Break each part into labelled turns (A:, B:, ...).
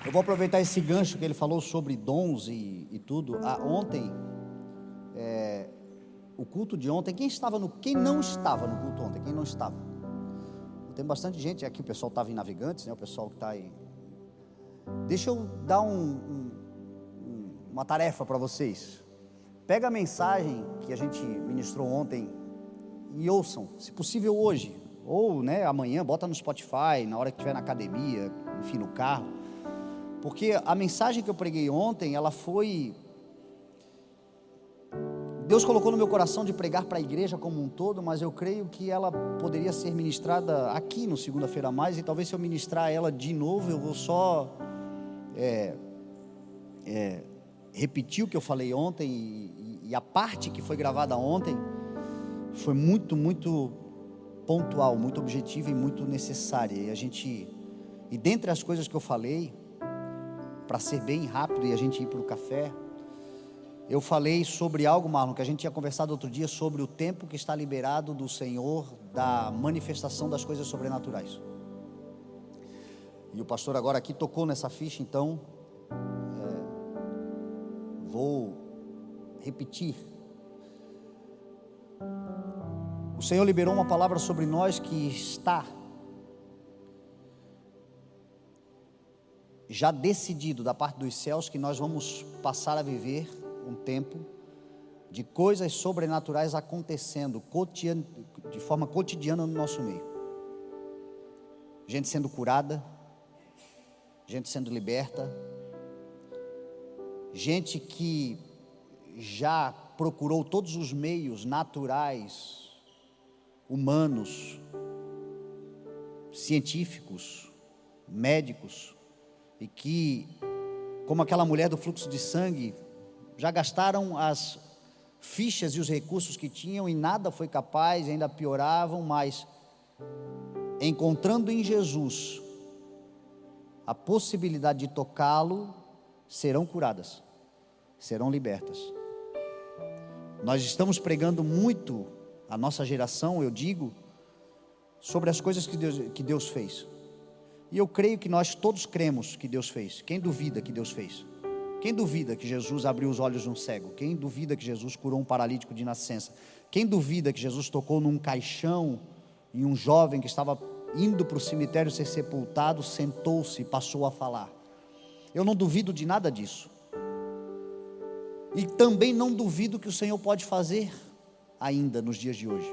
A: Eu vou aproveitar esse gancho que ele falou sobre dons e tudo. Ontem, o culto de ontem, quem não estava no culto ontem? Quem não estava? Tem bastante gente aqui, o pessoal estava em Navegantes, né? O pessoal que está aí. Deixa eu dar uma tarefa para vocês. Pega a mensagem que a gente ministrou ontem e ouçam, se possível hoje, ou amanhã, bota no Spotify, na hora que estiver na academia, enfim, no carro. Porque a mensagem que eu preguei ontem, ela foi... Deus colocou no meu coração de pregar para a igreja como um todo, mas eu creio que ela poderia ser ministrada aqui no Segunda-feira a Mais, e talvez se eu ministrar ela de novo, eu vou só repetir o que eu falei ontem, e a parte que foi gravada ontem foi muito, muito pontual, muito objetiva e muito necessária. E dentre as coisas que eu falei, para ser bem rápido e a gente ir para o café, eu falei sobre algo, Marlon, que a gente tinha conversado outro dia, sobre o tempo que está liberado do Senhor, da manifestação das coisas sobrenaturais. E o pastor agora aqui tocou nessa ficha, então vou repetir. O Senhor liberou uma palavra sobre nós que está já decidido da parte dos céus, que nós vamos passar a viver um tempo de coisas sobrenaturais acontecendo de forma cotidiana no nosso meio. Gente sendo curada, gente sendo liberta, gente que já procurou todos os meios naturais, humanos, científicos, médicos, e que, como aquela mulher do fluxo de sangue, já gastaram as fichas e os recursos que tinham e nada foi capaz, ainda pioravam, mas encontrando em Jesus a possibilidade de tocá-lo, serão curadas, serão libertas. Nós estamos pregando muito, a nossa geração, eu digo, sobre as coisas que Deus fez, e eu creio que nós todos cremos que Deus fez. Quem duvida que Deus fez? Quem duvida que Jesus abriu os olhos de um cego? Quem duvida que Jesus curou um paralítico de nascença? Quem duvida que Jesus tocou num caixão e um jovem que estava indo para o cemitério ser sepultado, sentou-se e passou a falar? Eu não duvido de nada disso. E também não duvido que o Senhor pode fazer ainda nos dias de hoje.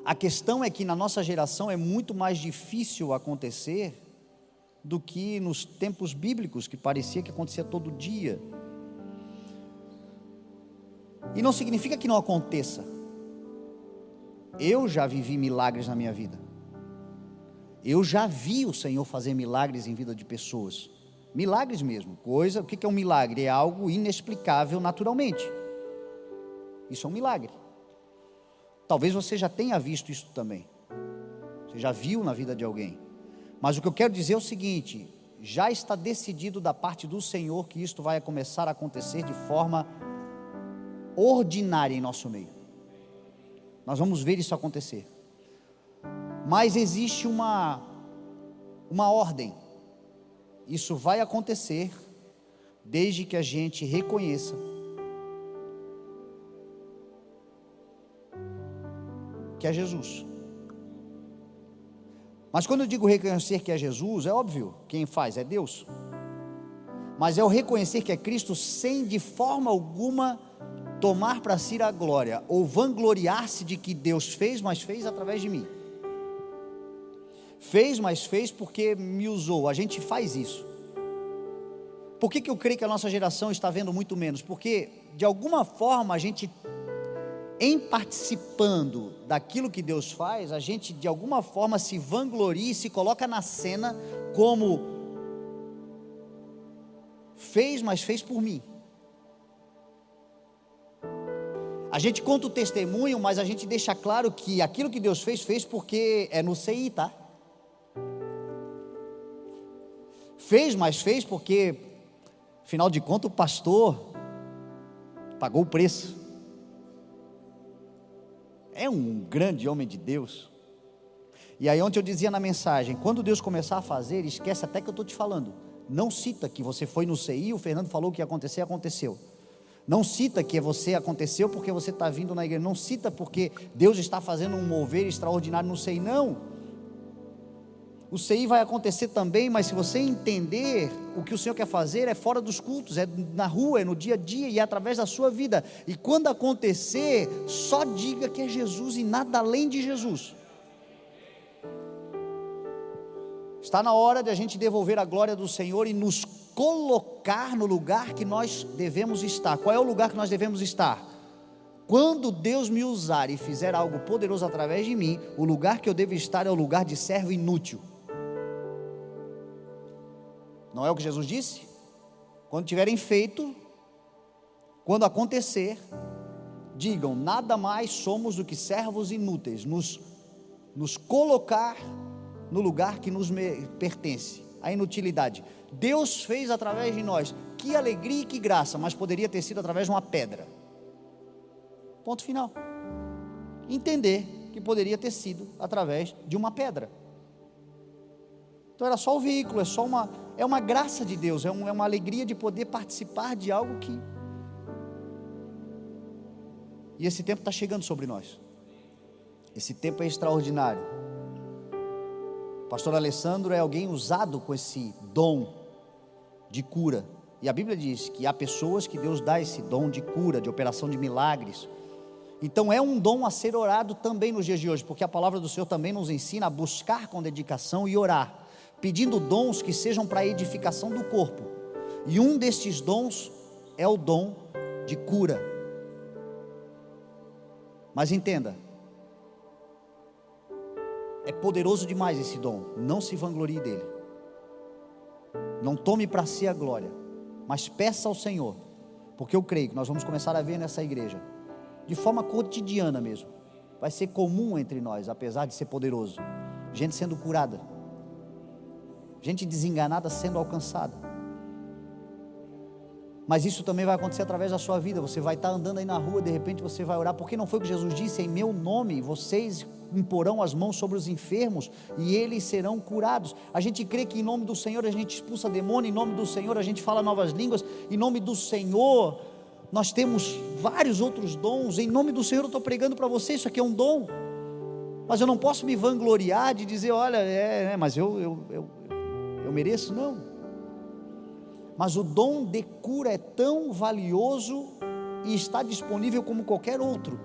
A: A questão é que na nossa geração é muito mais difícil acontecer do que nos tempos bíblicos, que parecia que acontecia todo dia. E não significa que não aconteça. Eu já vivi milagres na minha vida. Eu já vi o Senhor fazer milagres em vida de pessoas. Milagres mesmo. O que é um milagre? É algo inexplicável naturalmente. Isso é um milagre. Talvez você já tenha visto isso também. Você já viu na vida de alguém. Mas o que eu quero dizer é o seguinte: já está decidido da parte do Senhor que isto vai começar a acontecer de forma ordinária em nosso meio. Nós vamos ver isso acontecer. Mas existe uma ordem. Isso vai acontecer desde que a gente reconheça que é Jesus. Mas quando eu digo reconhecer que é Jesus, é óbvio, quem faz é Deus. Mas é o reconhecer que é Cristo sem de forma alguma tomar para si a glória, ou vangloriar-se de que Deus fez, mas fez através de mim. Fez, mas fez porque me usou. A gente faz isso. Por que eu creio que a nossa geração está vendo muito menos? Porque de alguma forma a gente, em participando daquilo que Deus faz, a gente de alguma forma se vangloria e se coloca na cena como fez, mas fez por mim. A gente conta o testemunho, mas a gente deixa claro que aquilo que Deus fez porque é no CI, tá? Fez, mas fez porque, afinal de contas, o pastor pagou o preço. É um grande homem de Deus. E aí ontem eu dizia na mensagem, quando Deus começar a fazer, esquece até que eu estou te falando. Não cita que você foi no CI, o Fernando falou que ia acontecer, aconteceu. Não cita que você aconteceu porque você está vindo na igreja. Não cita porque Deus está fazendo um mover extraordinário no CI, não. O CI vai acontecer também, mas se você entender o que o Senhor quer fazer, é fora dos cultos, é na rua, é no dia a dia e é através da sua vida. E quando acontecer, só diga que é Jesus e nada além de Jesus. Está na hora de a gente devolver a glória do Senhor e nos colocar no lugar que nós devemos estar. Qual é o lugar que nós devemos estar? Quando Deus me usar e fizer algo poderoso através de mim, o lugar que eu devo estar é o lugar de servo inútil. Não é o que Jesus disse? Quando tiverem feito, quando acontecer, digam, nada mais somos do que servos inúteis, nos colocar no lugar que nos pertence, a inutilidade. Deus fez através de nós, que alegria e que graça, mas poderia ter sido através de uma pedra. Ponto final. Entender que poderia ter sido através de uma pedra. Então era só o veículo, é uma graça de Deus, é uma alegria de poder participar de algo que... E esse tempo está chegando sobre nós. Esse tempo é extraordinário. Pastor Alessandro é alguém usado com esse dom de cura, e a Bíblia diz que há pessoas que Deus dá esse dom de cura, de operação de milagres. Então é um dom a ser orado também nos dias de hoje, porque a palavra do Senhor também nos ensina a buscar com dedicação e orar, pedindo dons que sejam para a edificação do corpo, e um destes dons é o dom de cura. Mas entenda, é poderoso demais esse dom, não se vanglorie dele, não tome para si a glória, mas peça ao Senhor, porque eu creio que nós vamos começar a ver nessa igreja, de forma cotidiana mesmo, vai ser comum entre nós, apesar de ser poderoso, gente sendo curada, gente desenganada sendo alcançada, mas isso também vai acontecer através da sua vida. Você vai estar andando aí na rua, de repente você vai orar, porque não foi o que Jesus disse, em meu nome vocês imporão as mãos sobre os enfermos e eles serão curados. A gente crê que em nome do Senhor a gente expulsa demônio, em nome do Senhor a gente fala novas línguas, em nome do Senhor nós temos vários outros dons, em nome do Senhor eu estou pregando para você, isso aqui é um dom, mas eu não posso me vangloriar de dizer, olha, mas eu mereço, não. Mas o dom de cura é tão valioso e está disponível como qualquer outro,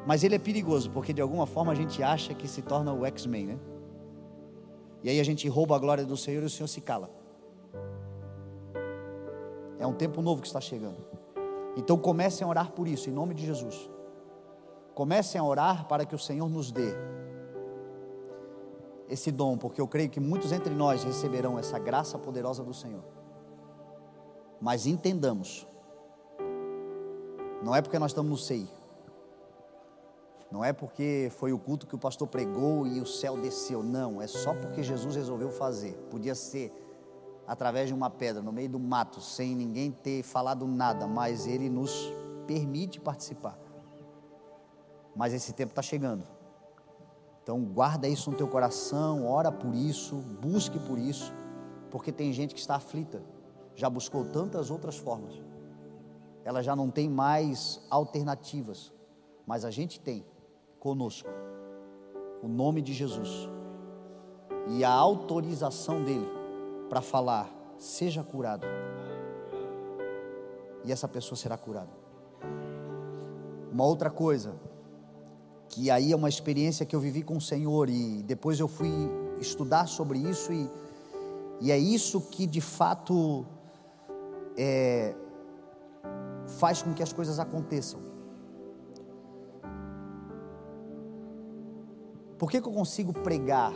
A: mas ele é perigoso, porque de alguma forma a gente acha que se torna o X-Men, né? E aí a gente rouba a glória do Senhor e o Senhor se cala. É um tempo novo que está chegando, então comecem a orar por isso, em nome de Jesus. Comecem a orar para que o Senhor nos dê esse dom, porque eu creio que muitos entre nós receberão essa graça poderosa do Senhor. Mas entendamos, não é porque nós estamos no CI, não é porque foi o culto que o pastor pregou e o céu desceu, não, é só porque Jesus resolveu fazer. Podia ser através de uma pedra, no meio do mato, sem ninguém ter falado nada, mas Ele nos permite participar. Mas esse tempo está chegando, então guarda isso no teu coração, ora por isso, busque por isso, porque tem gente que está aflita, já buscou tantas outras formas, ela já não tem mais alternativas, mas a gente tem conosco o nome de Jesus e a autorização dele para falar, seja curado, e essa pessoa será curada. Uma outra coisa, que aí é uma experiência que eu vivi com o Senhor, e depois eu fui estudar sobre isso, e é isso que de fato faz com que as coisas aconteçam. Por que eu consigo pregar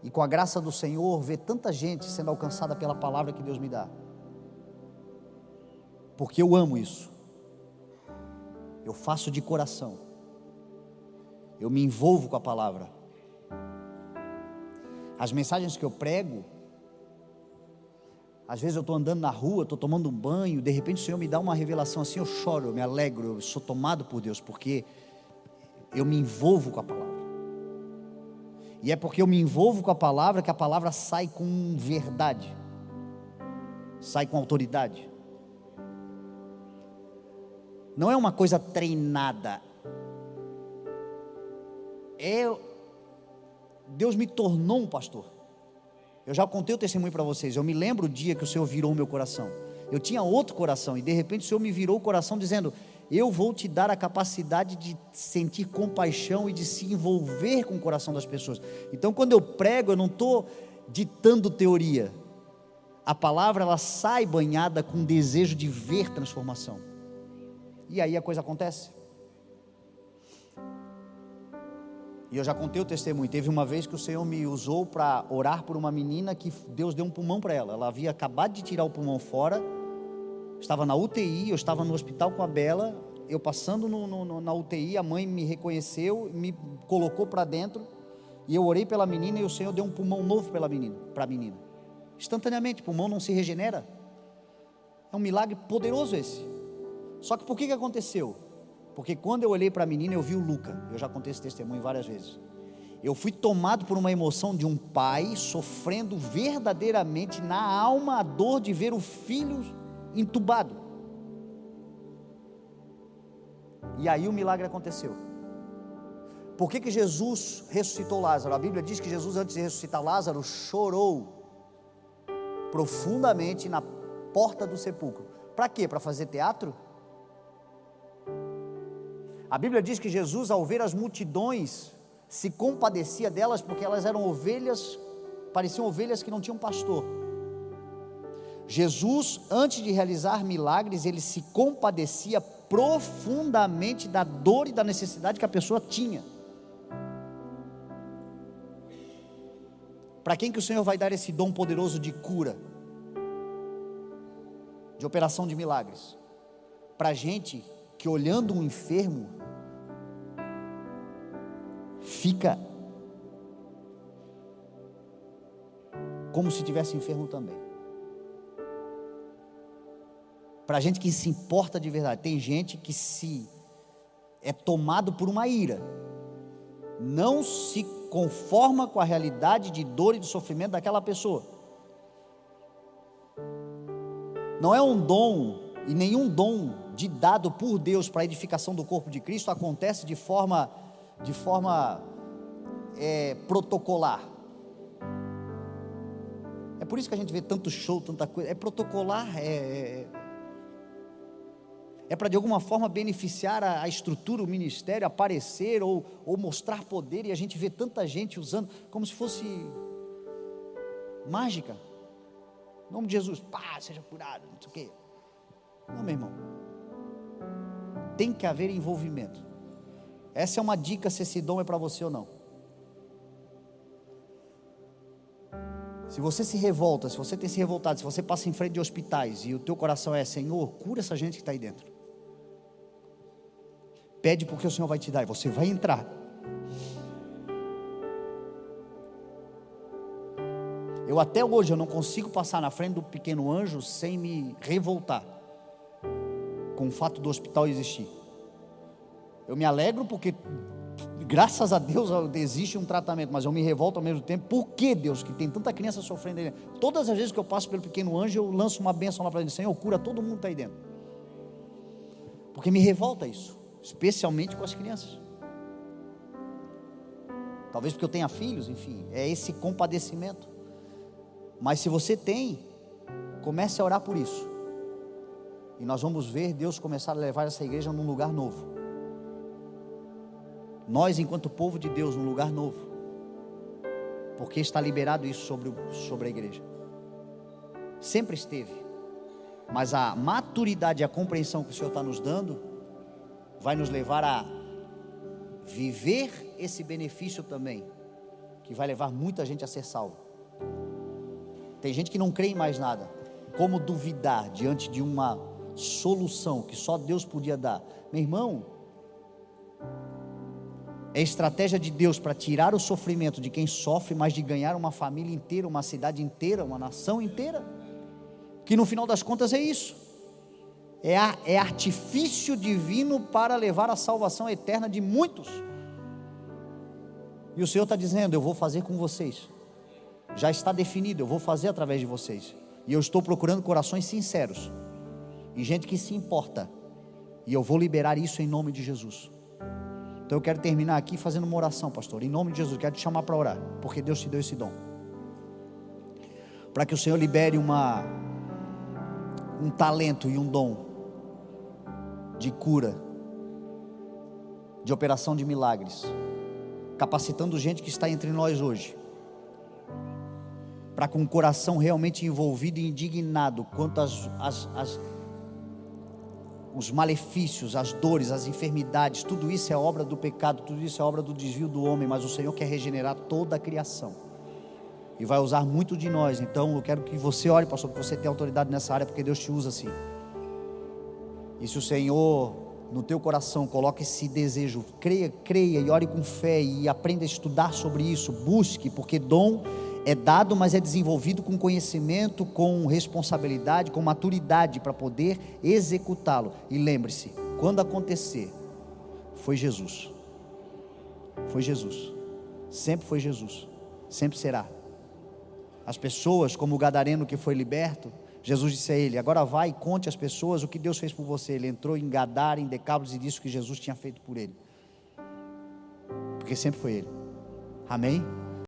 A: e com a graça do Senhor ver tanta gente sendo alcançada pela palavra que Deus me dá? Porque eu amo isso, eu faço de coração, eu me envolvo com a palavra. As mensagens que eu prego, às vezes eu estou andando na rua, estou tomando um banho, de repente o Senhor me dá uma revelação assim, eu choro, eu me alegro, eu sou tomado por Deus, porque eu me envolvo com a palavra. E é porque eu me envolvo com a palavra que a palavra sai com verdade, sai com autoridade. Não é uma coisa treinada. Deus me tornou um pastor. Eu já contei o testemunho para vocês. Eu me lembro o dia que o Senhor virou o meu coração. Eu tinha outro coração e de repente o Senhor me virou o coração dizendo: eu vou te dar a capacidade de sentir compaixão e de se envolver com o coração das pessoas. Então quando eu prego, eu não estou ditando teoria. A palavra, ela sai banhada com desejo de ver transformação. E aí a coisa acontece. E eu já contei o testemunho. Teve uma vez que o Senhor me usou para orar por uma menina que Deus deu um pulmão para ela. Ela havia acabado de tirar o pulmão fora, estava na UTI, eu estava no hospital com a Bela. Eu passando na UTI, a mãe me reconheceu, me colocou para dentro, e eu orei pela menina, e o Senhor deu um pulmão novo para a menina. Instantaneamente. Pulmão não se regenera. É um milagre poderoso esse. Só que por que aconteceu? Porque quando eu olhei para a menina, eu vi o Luca. Eu já contei esse testemunho várias vezes. Eu fui tomado por uma emoção de um pai sofrendo verdadeiramente na alma a dor de ver o filho entubado. E aí o milagre aconteceu. Por que Jesus ressuscitou Lázaro? A Bíblia diz que Jesus, antes de ressuscitar Lázaro, chorou profundamente na porta do sepulcro. Para quê? Para fazer teatro? A Bíblia diz que Jesus, ao ver as multidões, se compadecia delas, porque elas eram ovelhas, pareciam ovelhas que não tinham pastor. Jesus, antes de realizar milagres, ele se compadecia profundamente da dor e da necessidade que a pessoa tinha. Para quem que o Senhor vai dar esse dom poderoso de cura, de operação de milagres? Para gente que, olhando um enfermo, fica como se tivesse enfermo também. Para gente que se importa de verdade. Tem gente que se é tomado por uma ira, não se conforma com a realidade de dor e de sofrimento daquela pessoa. Não é um dom, e nenhum dom dado por Deus para a edificação do corpo de Cristo acontece de forma protocolar. É por isso que a gente vê tanto show, tanta coisa. É protocolar, é para de alguma forma beneficiar a estrutura, o ministério, aparecer ou mostrar poder, e a gente vê tanta gente usando como se fosse mágica. Em nome de Jesus, pá, seja curado, não sei o quê. Não, meu irmão, tem que haver envolvimento. Essa é uma dica, se esse dom é para você ou não. Se você se revolta, se você tem se revoltado, se você passa em frente de hospitais e o teu coração é: Senhor, cura essa gente que está aí dentro. Pede, porque o Senhor vai te dar e você vai entrar. Eu até hoje eu não consigo passar na frente do pequeno anjo sem me revoltar com o fato do hospital existir. Eu me alegro porque, graças a Deus, existe um tratamento, mas eu me revolto ao mesmo tempo. Por que, Deus, que tem tanta criança sofrendo aí dentro? Todas as vezes que eu passo pelo pequeno anjo, eu lanço uma bênção lá para ele: Senhor, cura todo mundo que está aí dentro. Porque me revolta isso, especialmente com as crianças. Talvez porque eu tenha filhos, enfim, é esse compadecimento. Mas se você tem, comece a orar por isso, e nós vamos ver Deus começar a levar essa igreja num lugar novo. Nós, enquanto povo de Deus, num lugar novo, porque está liberado isso sobre a igreja. Sempre esteve, mas a maturidade e a compreensão que o Senhor está nos dando vai nos levar a viver esse benefício também, que vai levar muita gente a ser salva. Tem gente que não crê em mais nada. Como duvidar diante de uma solução que só Deus podia dar? Meu irmão, é estratégia de Deus para tirar o sofrimento de quem sofre, mas de ganhar uma família inteira, uma cidade inteira, uma nação inteira, que no final das contas é isso. É artifício divino para levar a salvação eterna de muitos, E o Senhor está dizendo: eu vou fazer com vocês. Já está definido, eu vou fazer através de vocês. E eu estou procurando corações sinceros e gente que se importa. E eu vou liberar isso em nome de Jesus. Então eu quero terminar aqui fazendo uma oração, pastor. Em nome de Jesus, quero te chamar para orar, porque Deus te deu esse dom. Para que o Senhor libere um talento e um dom de cura, de operação de milagres, capacitando gente que está entre nós hoje, para com o coração realmente envolvido e indignado quanto os malefícios, as dores, as enfermidades, tudo isso é obra do pecado, tudo isso é obra do desvio do homem, mas o Senhor quer regenerar toda a criação, e vai usar muito de nós. Então eu quero que você ore, pastor, porque você tem autoridade nessa área, porque Deus te usa assim. E se o Senhor no teu coração coloca esse desejo, creia e ore com fé, e aprenda a estudar sobre isso, busque, porque dom é dado, mas é desenvolvido com conhecimento, com responsabilidade, com maturidade, para poder executá-lo. E lembre-se, quando acontecer, foi Jesus, sempre foi Jesus, sempre será. As pessoas, como o gadareno que foi liberto, Jesus disse a ele: agora vai e conte às pessoas o que Deus fez por você. Ele entrou em Gadara, em Decápolis, e disse o que Jesus tinha feito por ele, porque sempre foi ele. Amém?